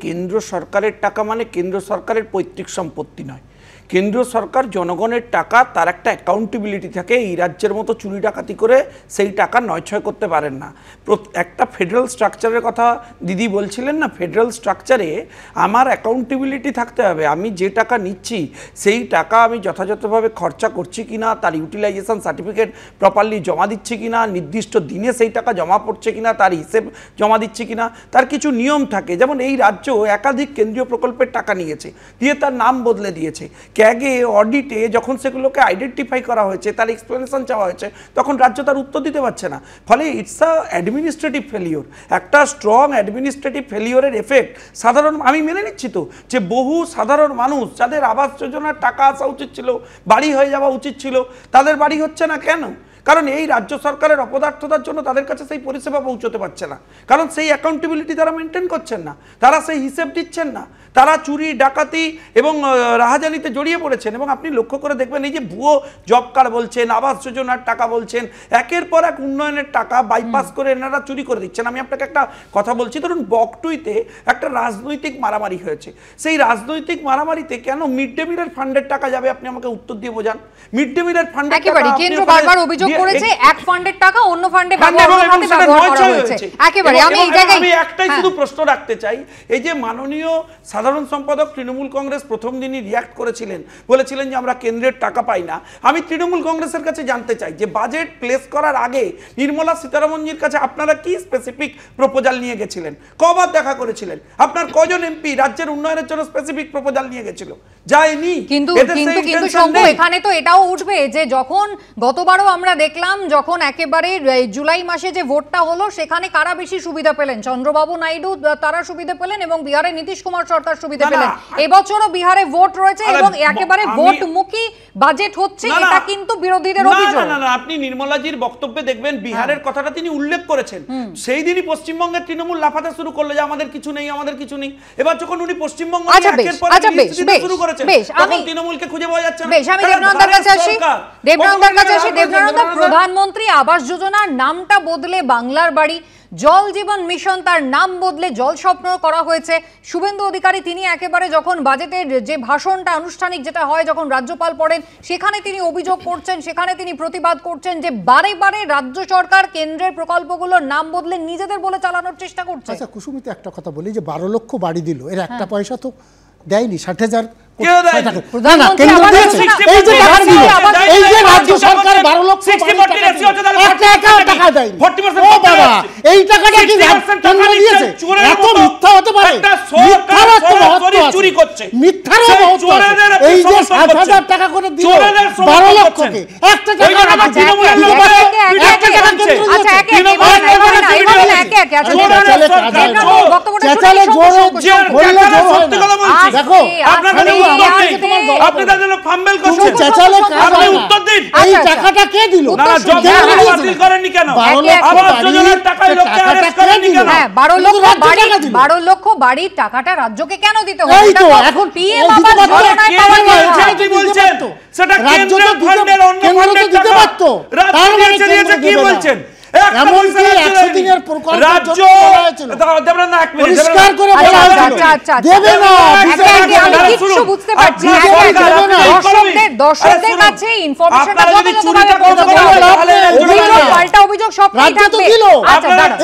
কেন্দ্র সরকারের টাকা মানে কেন্দ্র সরকারের পৈতৃক সম্পত্তি নয়। কেন্দ্র সরকার জনগণের টাকা, তার একটা অ্যাকাউন্টেবিলিটি থাকে। এই রাজ্যের মতো চুরি ডাকাতি করে সেই টাকা নয়ছয় করতে পারেন না। একটা ফেডারেল স্ট্রাকচারের কথা দিদি বলছিলেন না, ফেডারেল স্ট্রাকচারে আমার অ্যাকাউন্টেবিলিটি থাকতে হবে। আমি যে টাকা নিচ্ছি সেই টাকা আমি যথাযথভাবে খরচা করছি কিনা, তার ইউটিলাইজেশন সার্টিফিকেট প্রপারলি জমা দিচ্ছি কিনা, নির্দিষ্ট দিনে সেই টাকা জমা পড়ছে কিনা, তার হিসেব জমা দিচ্ছি কিনা, তার কিছু নিয়ম থাকে। যেমন এই রাজ্য একাধিক কেন্দ্রীয় প্রকল্পের টাকা নিয়েছে, দিয়ে তার নাম বদলে দিয়েছে। ক্যাগে অডিটে যখন সেগুলোকে আইডেন্টিফাই করা হয়েছে, তার এক্সপ্লেনেশন চাওয়া হয়েছে, তখন রাজ্য তার উত্তর দিতে পারছে না। ফলে ইটস আ অ্যাডমিনিস্ট্রেটিভ ফেলিওর। একটা স্ট্রং অ্যাডমিনিস্ট্রেটিভ ফেলিওরের এফেক্ট সাধারণ, আমি মেনে নিচ্ছি তো যে বহু সাধারণ মানুষ যাদের আবাস যোজনার টাকা আসা উচিত ছিল, বাড়ি হয়ে যাওয়া উচিত ছিল, তাদের বাড়ি হচ্ছে না কেন? কারণ এই রাজ্য সরকারের অপদার্থতার জন্য তাদের কাছে সেই পরিষেবা পৌঁছতে পারছে না। কারণ সেই অ্যাকাউন্টেবিলিটি তারা মেনটেন করছেন না, তারা সেই হিসেব দিচ্ছেন না, তারা চুরি ডাকাতি এবং রাহাজানিতে জড়িয়ে পড়েছেন। এবং আপনি লক্ষ্য করে দেখবেন, এই যে ভুয়ো জব কার্ড বলছেন, আবাস যোজনার টাকা বলছেন, একের পর এক উন্নয়নের টাকা বাইপাস করে এনারা চুরি করে দিচ্ছেন। আমি আপনাকে একটা কথা বলছি, ধরুন বকটুইতে একটা রাজনৈতিক মারামারি হয়েছে। সেই রাজনৈতিক মারামারিতে কেন মিড ডে মিলের ফান্ডের টাকা যাবে, আপনি আমাকে উত্তর দিয়ে বোঝান। মিড ডে মিলের ফান্ডের টাকা কেন্দ্র বারবার অভিযোগ করেছে এক ফান্ডের টাকা অন্য ফান্ডে ব্যবহার করা হয়েছে। একেবারে আমি একটাই শুধু প্রশ্ন রাখতে চাই, এই যে মাননীয় সাধারণ সম্পাদক তৃণমূল কংগ্রেস প্রথম দিনই রিয়াক্ট করেছিলেন, বলেছিলেন যে আমরা কেন্দ্রের টাকা পাই না। আমি তৃণমূল কংগ্রেসের কাছে জানতে চাই যে বাজেট প্লেস করার আগে নির্মলা সীতারামনজির কাছে আপনারা কি স্পেসিফিক প্রপোজাল নিয়ে গেছিলেন? কবার দেখা করেছিলেন? আপনার কজন এমপি রাজ্যের উন্নয়নের জন্য স্পেসিফিক প্রপোজাল নিয়ে গেছিল? যায়নি। কিন্তু শঙ্কু, এখানে তো এটাও উঠবে যে যখন গতবারও আমরা দেখলাম, যখন একেবারে জুলাই মাসে যে ভোটটা হলো, সেখানে কারা বেশি সুবিধা পেলেন? চন্দ্রবাবু নাইডু তারা সুবিধা পেলেন এবং বিহারে নীতিশ কুমার সরকার সুবিধা পেলেন। এবছরও বিহারে ভোট রয়েছে এবং একেবারে ভোটমুখী বাজেট হচ্ছে, এটা কিন্তু বিরোধীদের অভিযোগ। না না, আপনি নির্মলাজির বক্তব্যে দেখবেন বিহারের কথাটা তিনি উল্লেখ করেছেন। সেই দিনই পশ্চিমবঙ্গের তৃণমূল লাফাতে শুরু করলো যে আমাদের কিছু নেই, আমাদের কিছু নেই। এবার যখন উনি পশ্চিমবঙ্গ একের পর এক শুরু করেছেন, তখন তৃণমূলকে খুঁজে পাওয়া যাচ্ছে না। বেশ, আমি দেবনাথদার কাছে আসি। দেবনাথদা, প্রধানমন্ত্রী আবাস যোজনার নামটা বদলে বাংলার বাড়ি, জল জীবন মিশন তার নাম বদলে জল স্বপ্ন করা হয়েছে। শুভেন্দু অধিকারী তিনি একেবারে যখন বাজেটের যে ভাষণটা আনুষ্ঠানিক যেটা হয়, যখন রাজ্যপাল পড়েন, সেখানে তিনি অভিযোগ করছেন, সেখানে তিনি প্রতিবাদ করছেন যে বারে বারে রাজ্য সরকার কেন্দ্রের প্রকল্পগুলোর নাম বদলে নিজেদের বলে চালানোর চেষ্টা করছে। আচ্ছা কুসুমিতে একটা কথা বলি, যে 12 লক্ষ বাড়ি দিল, এর একটা পয়সা তো দেয়নি। 60,000 দেখো আপনাদের জন্য ফাম্বেল করছে, আপনি উত্তর দিন। এই টাকাটা কে দিল? না জব বাতিল করেননি কেন? আবাস যোজনার টাকা লোককে আরেস্ট করেননি কেন? 12 লক্ষ বাড়ির টাকাটা রাজ্যকে কেন দিতে হবে? এই তো এখন পিএম আবাস যোজনায় পাওয়া কি বলছেন? সেটা কেন্দ্রীয় ফান্ডের অন্য ফান্ডে দিতে পারত। রাজ্য দিয়েছে কি বলছেন? এমনকি 100 দিনের প্রকল্প রাজ্য দেবেন না, এক মিনিট পরিষ্কার করে বলা হয়েছিল দেবে না। আমি কিছু বুঝতে পারছি না। দর্শকদের কাছে ইনফরমেশনটা পাল্টা অভিযোগ সব থাকবে। আচ্ছা দাঁড়াও,